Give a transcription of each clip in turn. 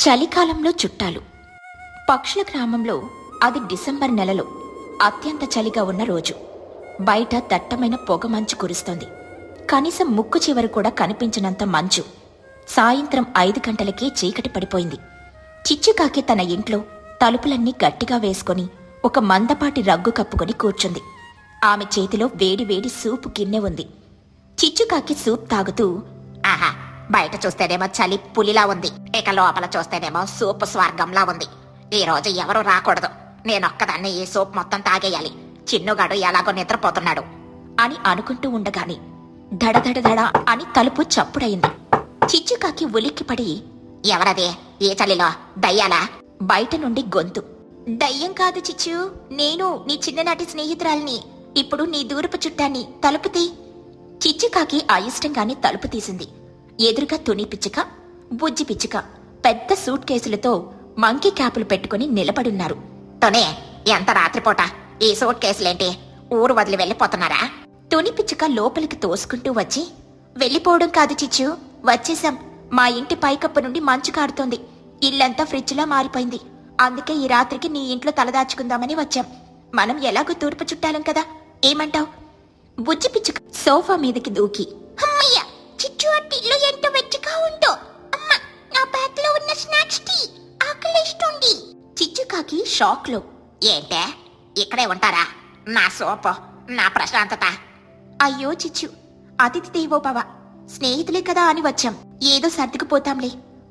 చలికాలంలో చుట్టాలు. పక్షుల గ్రామంలో అది డిసెంబర్ నెలలో అత్యంత చలిగా ఉన్న రోజు. బయట దట్టమైన పొగమంచు కురుస్తోంది. కనీసం ముక్కు చివరి కూడా కనిపించినంత మంచు. సాయంత్రం 5 గంటలకి చీకటి పడిపోయింది. చిచ్చుకాకి తన ఇంట్లో తలుపులన్నీ గట్టిగా వేసుకొని ఒక మందపాటి రగ్గు కప్పుకొని కూర్చుంది. ఆమె చేతిలో వేడివేడి సూపు గిన్నె ఉంది. చిచ్చుకాకి సూప్ తాగుతూ, ఆహా, బయట చూస్తేనేమో చలి పులిలా ఉంది, ఇక లోపల చూస్తేనేమో సూప్ స్వర్గంలా ఉంది. ఈ రోజు ఎవరూ రాకూడదు, నేనొక్కదాన్ని ఈ సూప్ మొత్తం తాగేయాలి. చిన్నుగాడు ఎలాగో నిద్రపోతున్నాడు అని అనుకుంటూ ఉండగానే దడదడదడ అని తలుపు చప్పుడయింది. చిచ్చుకాకి ఉలిక్కిపడి, ఎవరది ఈ చలిలో? దయ్యాలా? బయట నుండి గొంతు. దయ్యం కాదు చిచ్చు, నేను నీ చిన్ననాటి స్నేహితురాల్ని. ఇప్పుడు నీ దూరపు చుట్టాన్ని. తలుపు తీ. చిచ్చుకాకి అయిష్టంగానే తలుపు తీసింది. ఎదురుగా తుని పిచ్చుక, బుజ్జి పిచ్చుక పెద్ద సూట్ కేసులతో మంకీ క్యాపులు పెట్టుకుని నిలబడున్నారు. తోనే, ఎంత రాత్రిపూట ఈ సూట్ కేసులేంటి? ఊరు వదిలి వెళ్ళిపోతున్నారా? తుని పిచ్చుక లోపలికి తోసుకుంటూ వచ్చి, వెళ్ళిపోవడం కాదు చిచ్చు, వచ్చేశాం. మా ఇంటి పైకప్పు నుండి మంచు కారుతోంది. ఇల్లంతా ఫ్రిడ్జ్లా మారిపోయింది. అందుకే ఈ రాత్రికి నీ ఇంట్లో తలదాచుకుందామని వచ్చాం. మనం ఎలాగో తూర్పు చుట్టాలం కదా, ఏమంటావ్? బుజ్జి పిచ్చుక సోఫా మీదకి దూకి, అమ్మయ్య, చిచ్చు అట్టిల్లు ఎంత వెచ్చగా ఉందో. అమ్మ, నా బ్యాగ్ లో ఉన్న స్నాక్స్ టీ ఆకలిస్తుంది. చిచ్చుకాకి షాక్ లో, ఏంటే ఇక్కడే ఉంటారా? నా సోపు, నా ప్రశాంతత. అయ్యో చిచ్చు, అతిథి దేవో భవ, స్నేహితులే కదా అని వచ్చాం. ఏదో సర్దుకుపోతాంలే.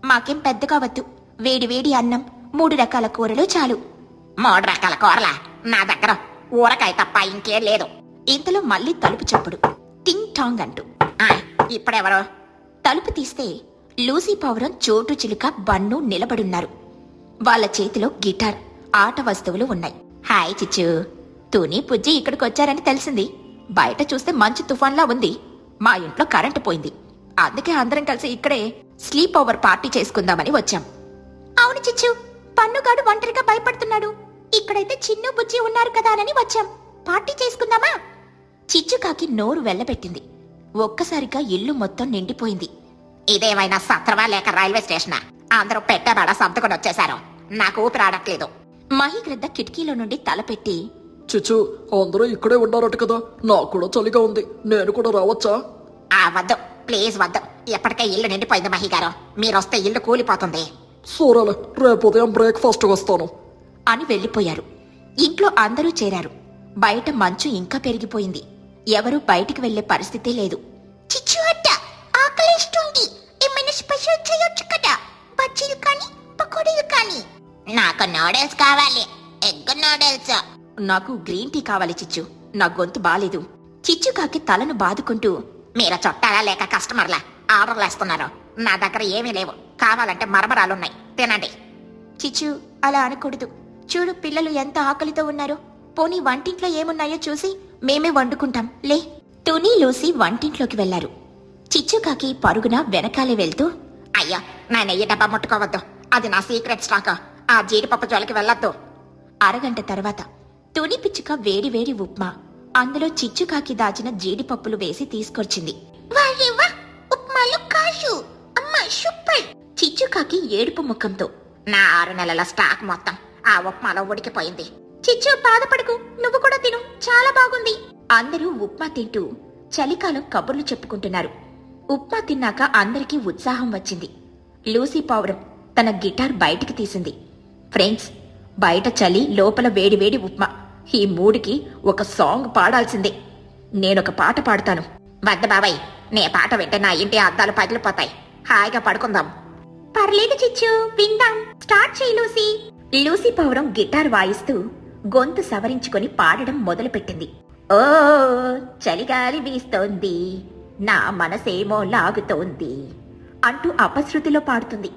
మాకేం పెద్దగా వద్దు. వేడివేడి అన్నం, 3 రకాల కూరలు చాలు. 3 రకాల కూరలా? నా దగ్గర ఊరకాయ తప్ప ఇంకేం లేదు. ఇంతలో మళ్ళీ తలుపు చప్పుడు, టింగ్ టాంగ్ అంటూ. ఇప్పుడెవరు? తలుపు తీస్తే లూసీ పౌరం, చోటు చిలుక, బన్ను నిలబడున్నారు. వాళ్ళ చేతిలో గిటార్, ఆట వస్తువులు ఉన్నాయి. హాయ్ చిచ్చు, తుని పుజ్జి ఇక్కడికొచ్చారని తెలిసింది. బయట చూస్తే మంచు తుఫాన్లా ఉంది. మా ఇంట్లో కరెంటు పోయింది. అందుకే అందరం కలిసి ఇక్కడే స్లీప్ ఓవర్ పార్టీ చేసుకుందామని వచ్చాం. అవును చిచ్చు, పన్నుగాడు ఒంటరిగా భయపడుతున్నాడు. ఇక్కడైతే చిన్ను బుజ్జి ఉన్నారు కదా అని వచ్చాం. పార్టీ చేసుకుందామా? చిచ్చుకాకి నోరు వెళ్ళబెట్టింది. ఒక్కసారిగా ఇల్లు మొత్తం నిండిపోయింది. ఇదేమైనా సత్రవా లేక రైల్వే స్టేషనా? అందరూ పెట్టబడ సర్దుకొని వచ్చేశారు. నాకు ఊపిరాడట్లేదు. మహిగ్రద్ద కిటికీలో నుండి తలపెట్టి, చిచ్చు, అందరూ ఇక్కడే ఉన్నారట కదా, నాకు కూడా చలిగా ఉంది. నేను కూడా రావచ్చా? వద్దు, ప్లీజ్ వద్దు. ఎప్పటికే ఇల్లు నిండిపోయింది మహిగారు. మీరొస్తే ఇల్లు కూలిపోతుంది. సూరలే, రేపు ఉదయం బ్రేక్ఫాస్ట్ వస్తాను అని వెళ్ళిపోయారు. ఇంట్లో అందరూ చేరారు. బయట మంచు ఇంకా పెరిగిపోయింది. ఎవరూ బయటికి వెళ్లే పరిస్థితి లేదు. చిచ్చు అట్ట, ఆకలిస్తుంది. ఏమైనా స్పెషల్ చేయొచ్చు కదా, బజ్జీలు కానీ పకోడీలు కానీ. నాకు నూడిల్స్ కావాలి, ఎగ్ నూడిల్స్. నాకు గ్రీన్ టీ కావాలి చిచ్చు, నా గొంతు బాలేదు. చిచ్చుకాకి తలను బాదుకుంటూ, మీరు చుట్టాలా లేక కస్టమర్లా ఆర్డర్లు వేస్తున్నారు? నా దగ్గర ఏమీ లేవు. కావాలంటే మరమరాలున్నాయి, తినండి. చిచ్చు, అలా అనకూడదు. చూడు, పిల్లలు ఎంత ఆకలితో ఉన్నారో. పోనీ వంటింట్లో ఏమున్నాయో చూసి మేమే వండుకుంటాం లే. టునీ, లూసీ వంటింట్లోకి వెళ్లారు. చిచ్చుకాకి పరుగున వెనకాలే వెళ్తూ, అయ్యో, నా నెయ్యి డబ్బా ముట్టుకోవద్దు, అది నా సీక్రెట్ స్టాక్. ఆ జీడిపప్పు జోలికి వెళ్ళొద్దు. అరగంట తర్వాత తుని పిచ్చుక వేడివేడి ఉప్మా, అందులో చిచ్చుకాకి దాచిన జీడిపప్పులు వేసి తీసుకొచ్చింది. ఉప్మాలు కాశు, అమ్మ సూపర్. చిచ్చుకాకి ఏడుపు ముఖంతో, నా 6 నెలల స్టాక్ మొత్తం ఆ ఉప్మాలో ఉడికిపోయింది. చిచ్చు, బాధపడకు, నువ్వు కూడా తిను, చాలా బాగుంది. అందరూ ఉప్మా తింటూ చలికాలం కబుర్లు చెప్పుకుంటున్నారు. ఉప్మా తిన్నాక అందరికీ ఉత్సాహం వచ్చింది. లూసీ పౌరం తన గిటార్ బయటికి తీసింది. ఫ్రెండ్స్, బయట చలి, లోపల వేడివేడి ఉప్మా, ఈ మూడికి ఒక సాంగ్ పాడాల్సిందే. నేనొక పాట పాడతాను. వద్దు బాబాయ్, నే పాట వింటే నా ఇంటి అద్దాలు పగిలిపోతాయి. హాయిగా పడుకుందాం. పర్లేదు చిచ్చు, విందాం. స్టార్ట్ చేయి లూసీ. లూసీ పౌరం గిటార్ వాయిస్తూ గొంతు సవరించుకొని పాడడం మొదలుపెట్టింది. ఓ చలిగాలి వీస్తోంది, నా మనసేమో లాగుతోంది అంటూ అపశృతిలో పాడుతుంది.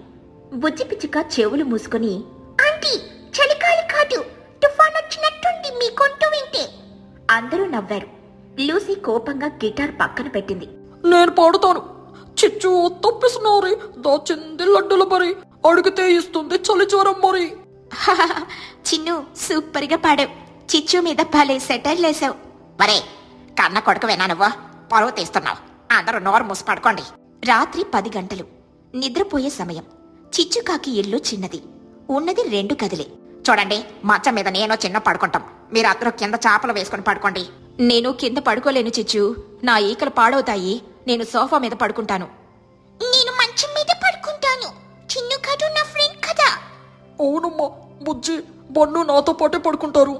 బుజ్జి పిచ్చుక చెవులు మూసుకొని, ఆంటీ, చలిగాలి కాదు, తుఫాన్ వచ్చినట్టుంది మీ గొంతు వింటే. అందరూ నవ్వారు. లూసీ కోపంగా గిటార్ పక్కన పెట్టింది. నేను పాడుతాను. చిచ్చు తప్పిస్తున్నారు, దాచింది లడ్డుల మరి, అడిగితే ఇస్తుంది చలి జ్వరం మరి. చిన్ను, సూపర్ గా పాడావు. చిచ్చు మీద భలే సెటైర్ లేసావు. మరే, కన్న కొడుకు వినా నువ్వు పరువు తీస్తున్నావు. అందరూ నోరు మూసి పడుకోండి. రాత్రి 10 గంటలు. నిద్రపోయే సమయం. చిచ్చుకాకి ఇల్లు చిన్నది. ఉన్నది 2 గదులే. చూడండి, మంచం మీద నేను చిన్న పడుకుంటాం. మీరందరూ కింద చాపలు వేసుకుని పడుకోండి. నేను కింద పడుకోలేను చిచ్చు. నా ఈకలు పాడవుతాయి. నేను సోఫా మీద పడుకుంటాను. నేను మంచం మీద పడుకుంటాను. చిన్ను కాదు నా ఫ్రెండ్ కదా. అవునమ్మా, బుజ్జి బన్ను నాతో పాటే పడుకుంటారు.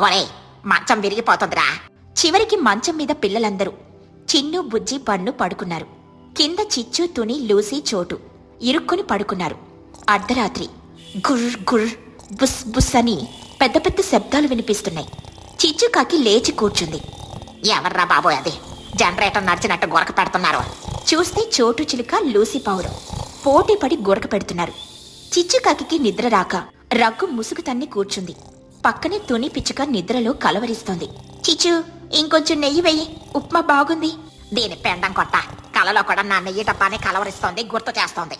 ఒరే, మంచం విరిగిపోతుందిరా. చివరికి మంచం మీద పిల్లలందరూ చిన్ను, బుజ్జి, బన్ను పడుకున్నారు. కింద చిచ్చు, తుని, లూసీ, చోటు ఇరుక్కుని పడుకున్నారు. అర్ధరాత్రి గుర్ర్ గుర్ర్, బుస్ బుస్ అని పెద్ద పెద్ద శబ్దాలు వినిపిస్తున్నాయి. చిచ్చుకాకి లేచి కూర్చుంది. ఎవర్రా బాబోయ్ అది? జనరేటర్ నడిచినట్టు గొరక పెడుతున్నారు. చూస్తే చోటు చిలుక, లూసీ పావురం పోటీపడి గురక పెడుతున్నారు. చిచ్చుకాకి నిద్ర రాక రగ్గు ముసుగు తన్ని కూర్చుంది. పక్కనే తుని పిచ్చుక నిద్రలో కలవరిస్తోంది. చిచ్చు, ఇంకొంచెం నెయ్యి వెయ్యి, ఉప్మా బాగుంది. దీని పెండం కొట్ట కలలో కూడా నా నెయ్యి డబ్బాని కలవరిస్తోంది, గుర్తు చేస్తోంది.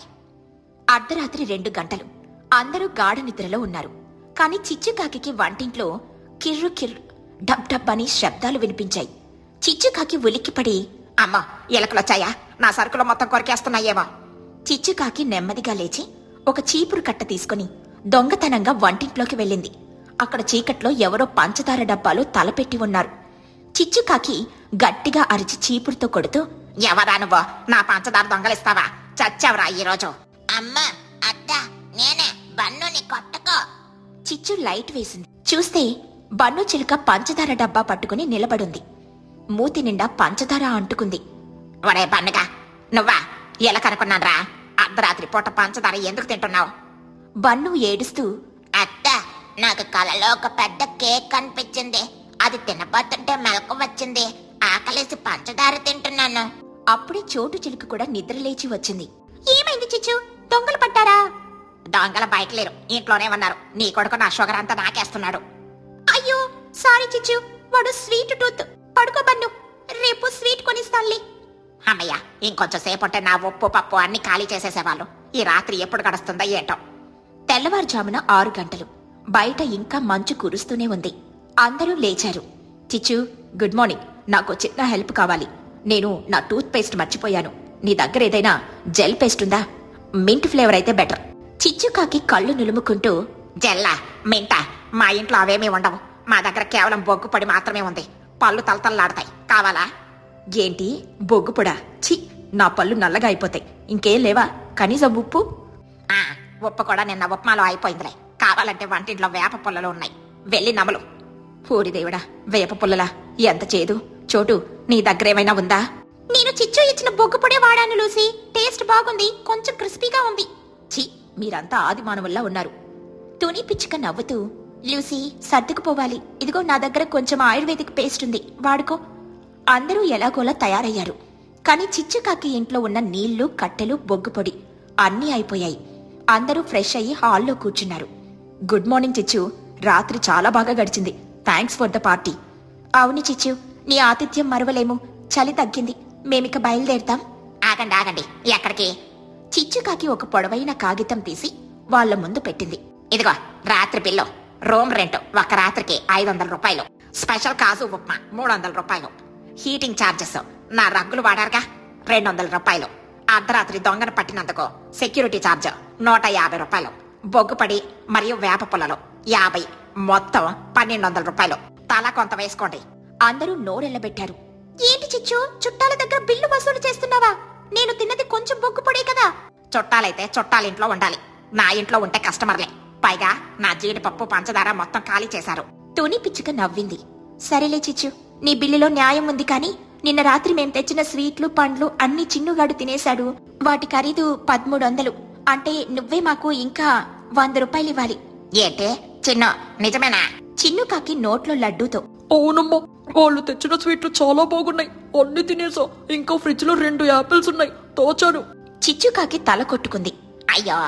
అర్ధరాత్రి 2 గంటలు. అందరూ గాఢ నిద్రలో ఉన్నారు. కాని చిచ్చుకాకి వంటింట్లో కిర్రు కిర్రు, డబ్ డబ్ అని శబ్దాలు వినిపించాయి. చిచ్చుకాకి ఉలిక్కిపడి, అమ్మో, ఎలుకలొచ్చాయా? నా సరుకులు మొత్తం కొరికేస్తున్నాయేమో. చిచ్చుకాకి నెమ్మదిగా లేచి ఒక చీపురు కట్ట తీసుకుని దొంగతనంగా వంటింట్లోకి వెళ్ళింది. అక్కడ చీకట్లో ఎవరో పంచదార డబ్బాలు తలపెట్టి ఉన్నారు. చిచ్చుకాకి గట్టిగా అరిచి చీపురుతో కొడుతూ, ఎవరా నువ్వు? నా పంచదార దొంగలిస్తావా? చచ్చావురా ఈరోజు. అమ్మా, అత్త, నేనే బన్నుని కొట్టకో. చిచ్చు లైట్ వేసింది. చూస్తే బన్ను చిలుక పంచదార డబ్బా పట్టుకుని నిలబడుంది. మూతి నిండా పంచదార అంటుకుంది. ఒరే బన్నుగా, నువ్వా? ఎలకనుకున్నాన్రా. అర్ధరాత్రి పూట పంచదార ఎందుకు తింటున్నావు? బన్ను ఏడుస్తూ, అత్త, నాకు కలలో ఒక పెద్ద కేక్ కనిపించింది. అది తినబోతుంటే మెలకు వచ్చింది. ఆకలేసి పంచదార తింటున్నాను. అప్పుడే చోటు చిలుక కూడా నిద్రలేచి వచ్చింది. ఏమైంది చిచ్చు? దొంగలు పట్టారా? దొంగల బయట లేరు, ఇంట్లోనే ఉన్నారు. నీ కొడుకు నా షుగర్ అంతా నాకేస్తున్నాడు. అయ్యో సారీ చిచ్చు, వాడు స్వీట్ టూత్. పడుకో బన్ను, రేపు స్వీట్ కొనిస్తానులే. అమ్మయ్య, ఇంకొంచెం సేపుంటే నా ఉప్పు పప్పు అన్ని ఖాళీ చేసేసేవాళ్ళు. ఈ రాత్రి ఎప్పుడు గడుస్తుందో ఏంటో. తెల్లవారుజామున 6 గంటలు. బయట ఇంకా మంచు కురుస్తూనే ఉంది. అందరూ లేచారు. చిచ్చు, గుడ్ మార్నింగ్. నాకు చిన్న హెల్ప్ కావాలి. నేను నా టూత్ పేస్ట్ మర్చిపోయాను. నీ దగ్గర ఏదైనా జెల్ పేస్ట్ ఉందా? మింట్ ఫ్లేవర్ అయితే బెటర్. చిచ్చుకాకి కళ్ళు నులుముకుంటూ, జెల్లా, మింటా? మా ఇంట్లో అవేమీ ఉండవు. మా దగ్గర కేవలం బొగ్గు పొడి మాత్రమే ఉంది. పళ్ళు తలతల్లాడతాయి. కావాలా? ఏంటి బొగ్గుపొడా? ఛీ, నా పళ్ళు నల్లగా అయిపోతాయి. ఇంకేం లేవా? కనీసం ఉప్పు? ఆ, ఉప్పు కూడా నిన్న ఉప్మాలో అయిపోయిందిలే. కావాలంటే వంటింట్లో వేప పుల్లలు ఉన్నాయి, వెళ్ళి నమలు. పూరి దేవుడా, వేప పుల్లలా? ఎంత చేదు. చోటు, నీ దగ్గరేమైనా ఉందా? నేను చిచ్చు ఇచ్చిన బొగ్గుపొడే వాడాను లూసీ. టేస్ట్ బాగుంది, కొంచెం క్రిస్పీగా ఉంది. ఛీ, మీరంతా ఆది మానవుల్లా ఉన్నారు. తుని పిచ్చుక నవ్వుతూ, లూసీ సర్దుకుపోవాలి. ఇదిగో నా దగ్గర కొంచెం ఆయుర్వేదిక్ పేస్ట్ ఉంది, వాడుకో. అందరూ ఎలాగోలా తయారయ్యారు. కాని చిచ్చుకాకి ఇంట్లో ఉన్న నీళ్లు, కట్టెలు, బొగ్గుపొడి అన్నీ అయిపోయాయి. అందరూ ఫ్రెష్ అయ్యి హాల్లో కూర్చున్నారు. గుడ్ మార్నింగ్ చిచ్చు, రాత్రి చాలా బాగా గడిచింది. Thanks for the party. అవును చిచ్చు, నీ ఆతిథ్యం మరవలేము. చలి తగ్గింది, మేమిక బయలుదేరుతాం. ఆగండి ఆగండి, ఎక్కడికి? చిచ్చుకాకి ఒక పొడవైన కాగితం తీసి వాళ్ల ముందు పెట్టింది. ఇదిగో రాత్రి బిల్లు. రూమ్ రెంట్ ఒక రాత్రికి 500 రూపాయలు. స్పెషల్ కాజు ఉప్మా 300 రూపాయలు. హీటింగ్ ఛార్జెస్, నా రగ్గులు వాడారుగా, 200 రూపాయలు. అర్ధరాత్రి దొంగను పట్టినందుకు సెక్యూరిటీ ఛార్జ్ 150 రూపాయలు. బొగ్గుపడి మరియు వేప పుల్లలు 50, మొత్తం 1200 రూపాయలు. తలా కొంత వేసుకోండి. అందరూ నోరెళ్లబెట్టారు. ఏంటి చిచ్చు, చుట్టాల దగ్గర బిల్లు వసూలు చేస్తున్నావా? నేను తిన్నది కొంచెం బొగ్గుపొడే కదా. చుట్టాలైతే చుట్టాలింట్లో ఉండాలి. నా ఇంట్లో ఉంటే కస్టమర్లే. పైగా నా జీడిపప్పు పంచదార మొత్తం ఖాళీ చేశారు. తుని పిచ్చుక నవ్వింది. సరేలే చిచ్చు, నీ బిల్లులో న్యాయం ఉంది. కాని నిన్న రాత్రి మేం తెచ్చిన స్వీట్లు, పండ్లు అన్ని చిన్నుగాడు తినేశాడు. వాటి ఖరీదు 1300. అంటే నువ్వే మాకు ఇంకా 100 రూపాయలు ఇవ్వాలి. ఏంటే చిన్న, నిజమేనా? చిన్నుకాకి నోట్లో లడ్డూతో, అవునమ్మా, వాళ్ళు తెచ్చిన స్వీట్లు చాలా బాగున్నాయి. అన్ని తినేసా. ఇంకా ఫ్రిడ్జ్ లో 2 యాపిల్స్ ఉన్నాయి, తోచాను. చిచ్చుకాకి తల కొట్టుకుంది. అయ్యో,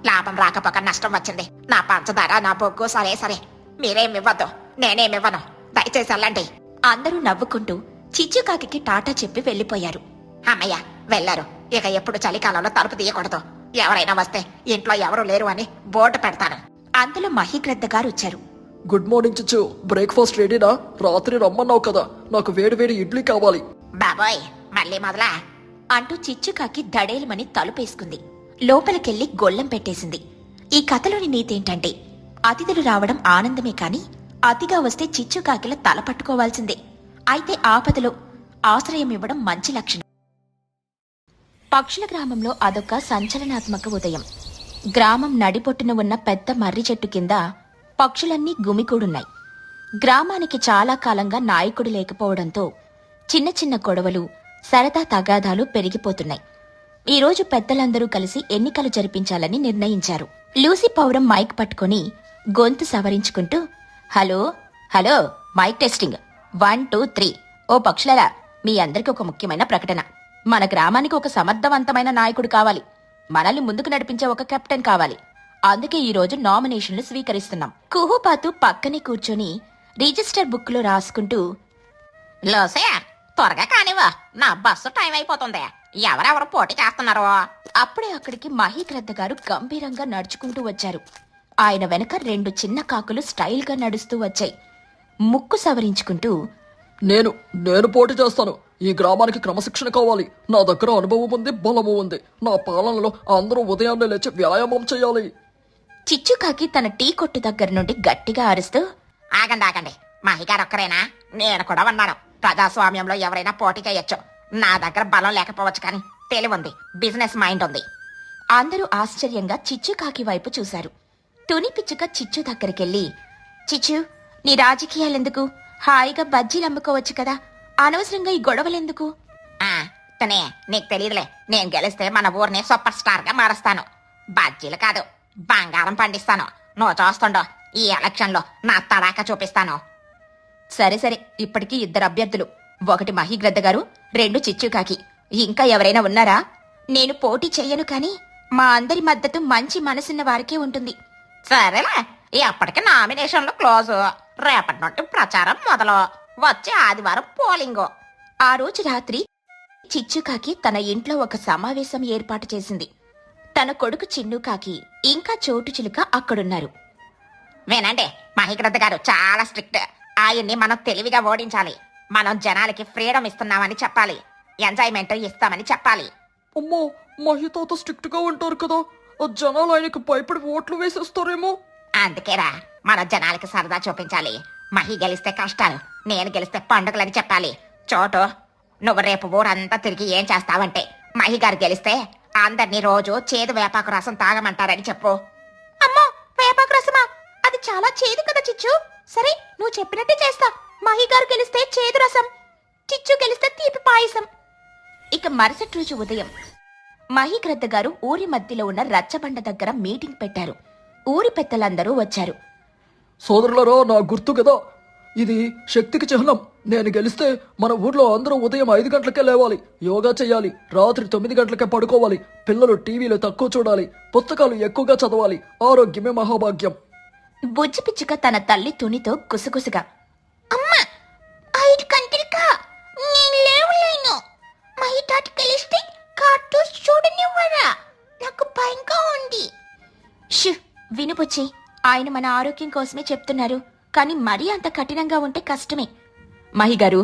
లాభం రాకపోక నష్టం వచ్చింది. నా పంచదార, నా బొగ్గు సరే సరే. మీరేమివ్వద్దు, నేనేమివ్వను. దయచేసి వెళ్ళండి. అందరూ నవ్వుకుంటూ చిచ్చుకాకి టాటా చెప్పి వెళ్లిపోయారు. అమ్మయ్య, వెళ్ళారు. ఇక ఎప్పుడు చలికాలంలో తలుపు తీయకూడదు. ఎవరైనా వస్తే ఇంట్లో ఎవరూ లేరు అని బోర్డు పెడతాను. అంతలో మహిగ్రద్ద గారు వచ్చారు. గుడ్ మార్నింగ్ చిచ్చు, బ్రేక్ఫాస్ట్ రెడీనా? రాత్రి రమ్మన్నావు కదా, నాకు వేడి వేడి ఇడ్లీ కావాలి. బాబోయ్, మళ్ళీ మొదలా? అంటూ చిచ్చుకాకి దడేలమని తలుపేసుకుంది. లోపలికెళ్లి గొళ్ళెం పెట్టేసింది. ఈ కథలోని నీతేంటంటే అతిథులు రావడం ఆనందమే కాని అతిగా వస్తే చిచ్చుకాకిల తల పట్టుకోవాల్సిందే. అయితే ఆపదలో ఆశ్రయం ఇవ్వడం మంచి లక్షణం. పక్షుల గ్రామంలో అదొక సంచలనాత్మక ఉదయం. గ్రామం నడిపొట్టున ఉన్న పెద్ద మర్రి చెట్టు కింద పక్షులన్నీ గుమికూడున్నాయి. గ్రామానికి చాలా కాలంగా నాయకుడు లేకపోవడంతో చిన్న చిన్న గొడవలు, సరదా తగాదాలు పెరిగిపోతున్నాయి. ఈరోజు పెద్దలందరూ కలిసి ఎన్నికలు జరిపించాలని నిర్ణయించారు. లూసీ పౌరం మైక్ పట్టుకుని గొంతు సవరించుకుంటూ, హలో హలో, మైక్ టెస్టింగ్ 1 2 3. ఓ పక్షులరా, మీ అందరికీ ఒక ముఖ్యమైన ప్రకటన. మన గ్రామానికి ఒక సమర్థవంతమైన నాయకుడు కావాలి. మనల్ని ముందుకు నడిపించే ఒక కెప్టెన్ కావాలి. అందుకే ఈ రోజు నామినేషన్లు స్వీకరిస్తున్నాం. కుహుపాతు పక్కనే కూర్చొని రిజిస్టర్ బుక్ లో రాసుకుంటూ, లోసే త్వరగా కానివా, నా బస్సు టైం అయిపోతుంది. ఎవరెవరు పోటీ చేస్తున్నారో? అప్పుడే అక్కడికి మహీగ్రద్ద గారు గంభీరంగా నడుచుకుంటూ వచ్చారు. ఆయన వెనక 2 చిన్న కాకులు స్టైల్గా నడుస్తూ వచ్చాయి. ముక్కు సవరించుకుంటూ, నేను పోటీ చేస్తాను. ఈ గ్రామానికి క్రమశిక్షణ కావాలి. నా దగ్గర అనుభవం ఉంది, బలము ఉంది. నా పాలనలో అందరూ ఉదయాన్నే లేచి వ్యాయామం చేయాలి. చిచ్చుకాకి తన టీ కొట్టు దగ్గర నుండి గట్టిగా అరుస్తూ, ఆగండి, మహిగారు ఒక్కరేనా? నేను కూడా ఉన్నాను. ప్రజాస్వామ్యంలో ఎవరైనా పోటీ చేయొచ్చు. నా దగ్గర బలం లేకపోవచ్చు, కానీ తెలివుంది, బిజినెస్ మైండ్ ఉంది. అందరూ ఆశ్చర్యంగా చిచ్చుకాకి వైపు చూశారు. తుని పిచ్చుక చిచ్చు దగ్గరికెళ్ళి, చిచ్చు, నీ రాజకీయాలెందుకు? హాయిగా బజ్జీలు అమ్ముకోవచ్చు కదా, అనవసరంగా ఈ గొడవలెందుకు? తనే నీకు తెలియదులే, నేను గెలిస్తే మన ఊరిని సూపర్ స్టార్ గా మారుస్తాను. బజ్జీలు కాదు, బంగారం పండిస్తాను. నువ్వు చూస్తుండో, ఈ ఎలక్షన్ లో నా తడాక చూపిస్తాను. సరే సరే, ఇప్పటికీ 2 అభ్యర్థులు. 1 మహీగ్రద్ద గారు, 2 చిచ్చుకాకి. ఇంకా ఎవరైనా ఉన్నారా? నేను పోటీ చెయ్యను, కానీ మా అందరి మద్దతు మంచి మనసున్న వారికే ఉంటుంది. సరేలే, ఎప్పటికి నామినేషన్లు క్లోజ్. రేపటి నుండి ప్రచారం మొదలు. వచ్చే ఆదివారం పోలింగు. ఆ రోజు రాత్రి చిచ్చుకాకి తన ఇంట్లో ఒక సమావేశం ఏర్పాటు చేసింది. తన కొడుకు చిన్నుకాకి ఇంకా చోటు చిలుక అక్కడున్నారు. వినండి, మహిగ్రద్ద గారు చాలా స్ట్రిక్ట్. ఆయన్ని మనం తెలివిగా ఓడించాలి. మనం జనాలకి ఫ్రీడమ్ ఇస్తున్నామని చెప్పాలి, ఎంజాయ్మెంట్ ఇస్తామని చెప్పాలి. అమ్మో, మహితాత స్ట్రిక్ట్ గా ఉంటారు కదా, ఆ జనాలు ఆయనకు భయపడి ఓట్లు వేసేస్తారేమో. అందుకేరా మన జనాలకి సరదా చూపించాలి. మహి గెలిస్తే కష్టాలు, నేను గెలిస్తే పండుగలని చెప్పాలి. చోటు, నువ్వు రేపు ఊరంతా తిరిగి ఏం చేస్తావంటే, మహి గారు గెలిస్తే అందరినీ రోజు చేదు వేపాకు రసం తాగమంటారని చెప్పు. అమ్మో, వేపాకు రసమా? అది చాలా చేదు కదా చిచ్చు. సరే, నువ్వు చెప్పినట్టే చేస్తా. మహిగారు గెలిస్తే చేదు రసం, చిచ్చు గెలిస్తే తీపి పాయసం. ఇక మరుసటి రోజు ఉదయం మహీగ్రద్ద గారు ఊరి మధ్యలో ఉన్న రచ్చబండ దగ్గర మీటింగ్ పెట్టారు. ఊరి పెద్దలందరూ వచ్చారు. సోదరులరా, నా గుర్తు కదా, ఇది శక్తికి చిహ్నం. నేను గెలిస్తే మన ఊర్లో అందరూ ఉదయం 5 గంటలకే లేవాలి, యోగా చేయాలి, రాత్రి 9 గంటలకే పడుకోవాలి, పిల్లలు టీవీలో తక్కువ చూడాలి, పుస్తకాలు ఎక్కువగా చదవాలి. ఆరోగ్యమే మహాభాగ్యం. బుజ్జి పిచ్చుక తన తల్లి తునితో గుసగుసగా, అమ్మా, 5 గంటలకా? నేను లేవలేను. మహి తాత గెలిస్తే కార్టూన్స్ చూడనివ్వరా? నాకు భయంగా ఉంది. వినుపుచ్చి, ఆయన మన ఆరోగ్యం కోసమే చెప్తున్నారు, కానీ మరీ అంత కఠినంగా ఉంటే కష్టమే. మహిగారు,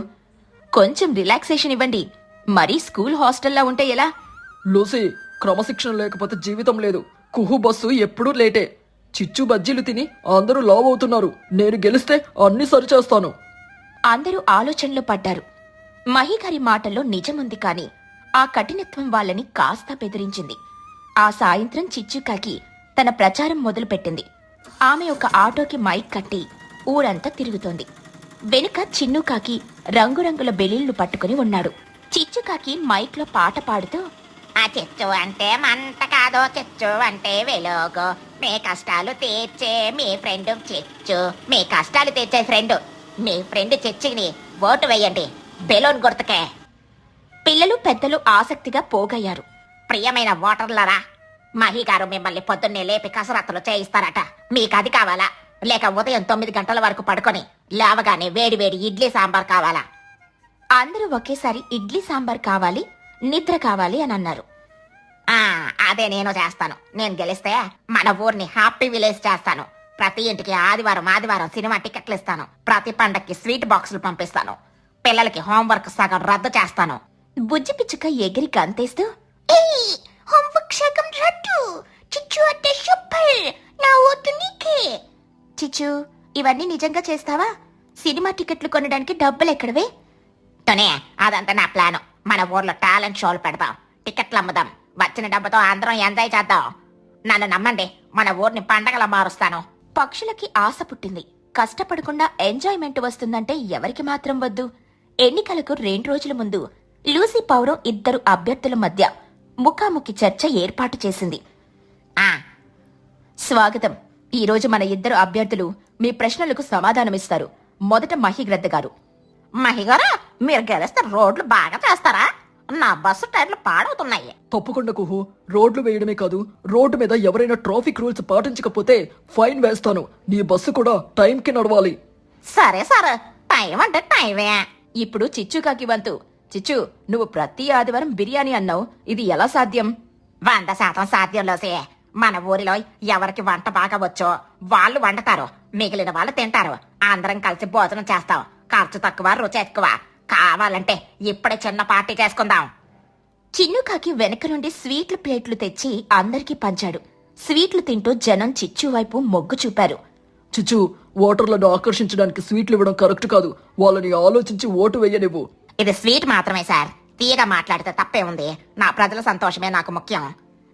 కొంచెం రిలాక్సేషన్ ఇవ్వండి. మరీ స్కూల్ హాస్టల్లా ఉంటే ఎలా? లూసీ, క్రమశిక్షణ లేకపోతే జీవితం లేదు. కుహు బస్సు ఎప్పుడూ లేటే. చిచ్చు బజ్జీలు తిని అందరూ లావ్ అవుతున్నారు. నేను గెలిస్తే అన్ని సరిచేస్తాను. అందరూ ఆలోచనలో పడ్డారు. మహిగారి మాటల్లో నిజముంది, కాని ఆ కఠినత్వం వాళ్ళని కాస్త బెదిరించింది. ఆ సాయంత్రం చిచ్చుకాకి తన ప్రచారం మొదలుపెట్టింది. ఆమె ఒక ఆటోకి మైక్ కట్టి ఊరంతా తిరుగుతోంది. వెనుక చిన్నుకాకి రంగురంగుల బెలూన్లు పట్టుకుని ఉన్నాడు. చిచ్చుకాకి మైక్లో పాట పాడుతూ, ఆ చిచ్చు అంటే మంట కాదో, చిచ్చు అంటే వెలుగు, మీ కష్టాలు తీర్చే మీ ఫ్రెండ్ చిచ్చు, మీ కష్టాలు తీర్చే ఫ్రెండ్, మీ ఫ్రెండ్ చిచ్చిని ఓటు వేయండి, బెలూన్ గుర్తుకే. పిల్లలు పెద్దలు ఆసక్తిగా పోగయ్యారు. ప్రియమైన ఓటర్లరా, మహి గారు మిమ్మల్ని పొద్దున్నే లేపి కసరత్తులు చేయిస్తారట. మీకు అది కావాలా? లేక ఉదయం 9 గంటల వరకు పడుకొని లేవగానే వేడి వేడి ఇడ్లీ సాంబార్ కావాలా? అందరూ ఒకేసారి ఇడ్లీ సాంబార్ కావాలి, నిద్ర కావాలి అని అన్నారు. అదే నేను చేస్తాను. నేను గెలిస్తే మన ఊరిని హ్యాపీ విలేజ్ చేస్తాను. ప్రతి ఇంటికి ఆదివారం సినిమా టికెట్లు ఇస్తాను. ప్రతి పండక్కి స్వీట్ బాక్సులు పంపిస్తాను. పిల్లలకి హోంవర్క్ సగం రద్దు చేస్తాను. బుజ్జి పిచ్చుక ఎగిరి గంతేస్తూ, హోంవర్క్ సగం రద్దు? చిచ్చు ఇవన్నీ నిజంగా చేస్తావా? సినిమా టికెట్లు కొనడానికి డబ్బులు ఎక్కడవే? తుని, అదంతా నా ప్లాను. మన ఊర్లో టాలెంట్ షోలు పెడదాం, టికెట్లు అమ్ముదాం, వచ్చిన డబ్బుతో అందరం ఎంజాయ్ చేద్దాం. నన్ను నమ్మండి, మన ఊరిని పండగలా మారుస్తాను. పక్షులకి ఆశ పుట్టింది. కష్టపడకుండా ఎంజాయ్మెంట్ వస్తుందంటే ఎవరికి మాత్రం వద్దు. ఎన్నికలకు 2 రోజుల ముందు లూసీ పౌరం ఇద్దరు అభ్యర్థుల మధ్య ముఖాముఖి చర్చ ఏర్పాటు చేసింది. ఆ స్వాగతం. ఈరోజు మన ఇద్దరు అభ్యర్థులు మీ ప్రశ్నలకు సమాధానమిస్తారు. మొదట మహిగ్రద్ద గారు. మహిగారు, మీరు గెలిస్తే రోడ్లు బాగా చేస్తారా? నా బస్సు టైర్లు పాడవుతున్నాయి. తప్పకుండా కుహు, రోడ్లు వేయడమే కాదు, రోడ్డు మీద ఎవరైనా ట్రాఫిక్ రూల్స్ పాటించకపోతే ఫైన్ వేస్తాను. నీ బస్సు కూడా టైంకి నడవాలి. సరే సార్, టైం అంటే టైమే. ఇప్పుడు చిచ్చుకాకి వంతు. చిచ్చు, నువ్వు ప్రతి ఆదివారం బిర్యానీ అన్నావు, ఇది ఎలా సాధ్యం? 100% సాధ్యం లోసే. మన ఊరిలో ఎవరికి వంట బాగా వచ్చో వాళ్ళు వండుతారు, మిగిలిన వాళ్ళు తింటారు. అందరం కలిసి భోజనం చేస్తాం. ఖర్చు తక్కువ, రుచి ఎక్కువ. కావాలంటే ఇప్పుడే చిన్న పార్టీ చేసుకుందాం. చిన్నుకాకి వెనక నుండి స్వీట్ల ప్లేట్లు తెచ్చి అందరికీ పంచాడు. స్వీట్లు తింటూ జనం చిచ్చు వైపు మొగ్గు చూపారు. చిచ్చు, ఓటర్లను ఆకర్షించడానికి స్వీట్లు ఇవ్వడం కరెక్ట్ కాదు. వాళ్ళని ఆలోచించి ఓటు వేయనివ్వు. ఇది స్వీట్ మాత్రమే సార్, తీయగా మాట్లాడితే తప్పే ఉంది. నా ప్రజల సంతోషమే నాకు ముఖ్యం.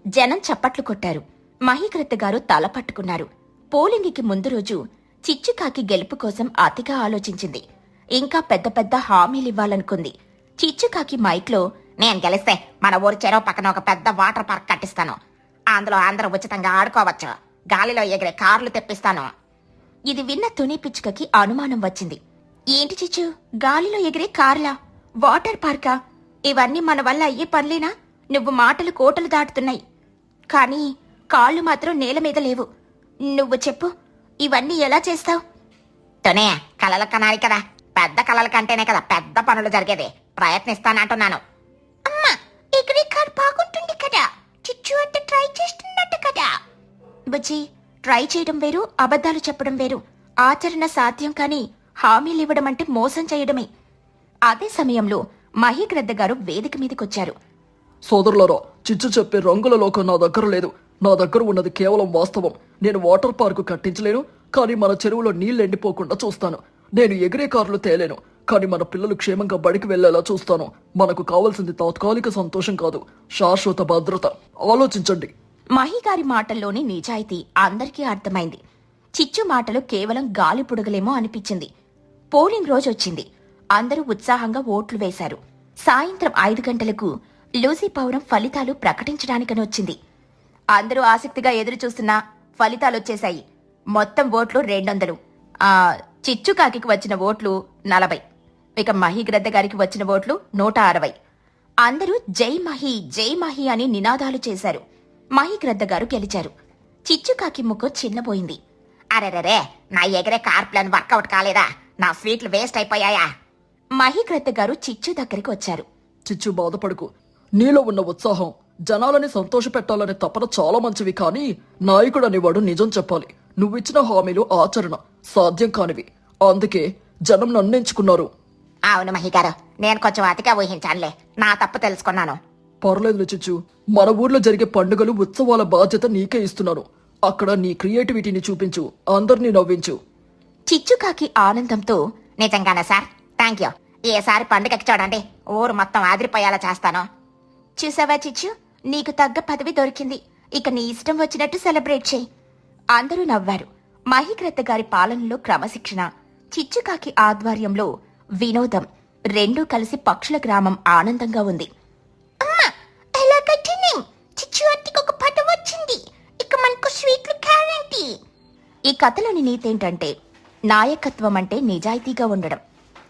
జనం చప్పట్లు కొట్టారు. మహిగ్రద్ద గారు తల పట్టుకున్నారు. పోలింగికి ముందు రోజు చిచ్చుకాకి గెలుపు కోసం అతిగా ఆలోచించింది. ఇంకా పెద్ద పెద్ద హామీలివ్వాలనుకుంది. చిచ్చుకాకి మైక్లో, నేను గెలిస్తే మన ఊరి చెరువు పక్కన ఒక పెద్ద వాటర్ పార్క్ కట్టిస్తాను. అందులో అందరూ ఉచితంగా ఆడుకోవచ్చు. గాలిలో ఎగిరే కార్లు తెప్పిస్తాను. ఇది విన్న తుని పిచ్చుకకి అనుమానం వచ్చింది. ఏంటి చిచ్చు, గాలిలో ఎగిరే కార్లా, వాటర్ పార్కా? ఇవన్నీ మన వల్ల అయ్యే పనులేనా? నువ్వు మాటలు కోటలు దాటుతున్నాయి, కానీ కాళ్ళు మాత్రం నేల మీద లేవు. నువ్వు చెప్పు, ఇవన్నీ ఎలా చేస్తావు? తునే, కలల కనాలి కదా, పెద్ద కలల కంటేనే కదా పెద్ద పనులు జరిగేది. ప్రయత్నిస్తానంటున్నాను. అమ్మా, ఎగిరే కార్ బాగుంటుంది కదా, చిచ్చు అంటే ట్రై చేస్తున్నట్టు కదా. బుజ్జి, ట్రై చేయడం వేరు, అబద్ధాలు చెప్పడం వేరు. ఆచరణ సాధ్యం, కానీ హామీలు ఇవ్వడం అంటే మోసం చేయడమే. అదే సమయంలో మహిగ్రద్ద గారు వేదిక మీదకొచ్చారు. సోదరులారా, చిచ్చు చెప్పే రంగుల లోకం నా దగ్గర లేదు. నా దగ్గర ఉన్నది కేవలం వాస్తవం. నేను వాటర్ పార్కు కట్టించలేను, కానీ మన చెరువులో నీళ్లు ఎండిపోకుండా చూస్తాను. నేను ఎగిరే కార్లు తేలేను, కానీ మన పిల్లలు క్షేమంగా బడికి వెళ్లేలా చూస్తాను. మనకు కావాల్సింది తాత్కాలిక సంతోషం కాదు, శాశ్వత భద్రత. ఆలోచించండి. మహిగారి మాటల్లోని నిజాయితీ అందరికీ అర్థమైంది. చిచ్చు మాటలు కేవలం గాలి పుడగలేమో అనిపించింది. పోలింగ్ రోజొచ్చింది. అందరూ ఉత్సాహంగా ఓట్లు వేశారు. సాయంత్రం 5 గంటలకు లూసీ పౌరం ఫలితాలు ప్రకటించడానికని వచ్చింది. అందరూ ఆసక్తిగా ఎదురు చూస్తున్నా ఫలితాలొచ్చేశాయి. మొత్తం ఓట్లు 200. చిచ్చుకాకి వచ్చిన ఓట్లు 40. ఇక మహిగ్రద్ద గారికి వచ్చిన ఓట్లు 160. అందరూ జై మహి, జై మహి అని నినాదాలు చేశారు. మహిగ్రద్ద గారు గెలిచారు. చిచ్చుకాకి ముఖం చిన్నబోయింది. అరెరే, నా ఎగిరే కార్ ప్లాన్ వర్కౌట్ కాలేదా? నా స్వీట్లు వేస్ట్ అయిపోయాయా? మహిగ్రద్ద గారు చిచ్చు దగ్గరికి వచ్చారు. చిచ్చు, బాధపడుకు. నీలో ఉన్న ఉత్సాహం, జనాలని సంతోషపెట్టాలనే తపన చాలా మంచివి, కానీ నాయకుడు అనేవాడు నిజం చెప్పాలి. నువ్విచ్చిన హామీలు ఆచరణ సాధ్యం కానివి. అందుకే జనం నన్నెంచుకున్నారు. అవును మహిగారు, నేను కొంచెం అతిగా ఊహించానులే. నా తప్పు తెలుసుకున్నాను. పర్లేదులే చిచ్చు, మన ఊర్లో జరిగే పండుగలు, ఉత్సవాల బాధ్యత నీకే ఇస్తున్నాను. అక్కడ నీ క్రియేటివిటీని చూపించు, అందరినీ నవ్వించు. చిచ్చుకాకి ఆనందంతో, నిజంగానే సార్, థ్యాంక్ యూ. ఈసారి పండుగకి చూడండి, ఊరు మొత్తం ఆదిరిపోయేలా చేస్తాను. చూసావా చిచ్చు, నీకు తగ్గ పదవి దొరికింది. ఇక నీ ఇష్టం వచ్చినట్టు సెలబ్రేట్ చేయి. అందరూ నవ్వారు. మహిగ్రద్ద గారి పాలనలో క్రమశిక్షణ, చిచ్చుకాకి ఆధ్వర్యంలో వినోదం, రెండూ కలిసి పక్షుల గ్రామం ఆనందంగా ఉంది. అమ్మా, ఎలా కట్టినాం? చిచ్చు అత్తికి ఒక పదవి వచ్చింది. ఇక మనకు స్వీట్లు గ్యారెంటీ. ఈ కథలోని నీతేంటంటే, నాయకత్వం అంటే నిజాయితీగా ఉండడం,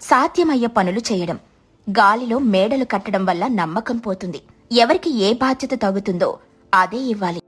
సాధ్యమయ్యే పనులు చేయడం. గాలిలో మేడలు కట్టడం వల్ల నమ్మకం పోతుంది. ఎవరికి ఏ బాధ్యత తగ్గుతుందో అదే ఇవ్వాలి.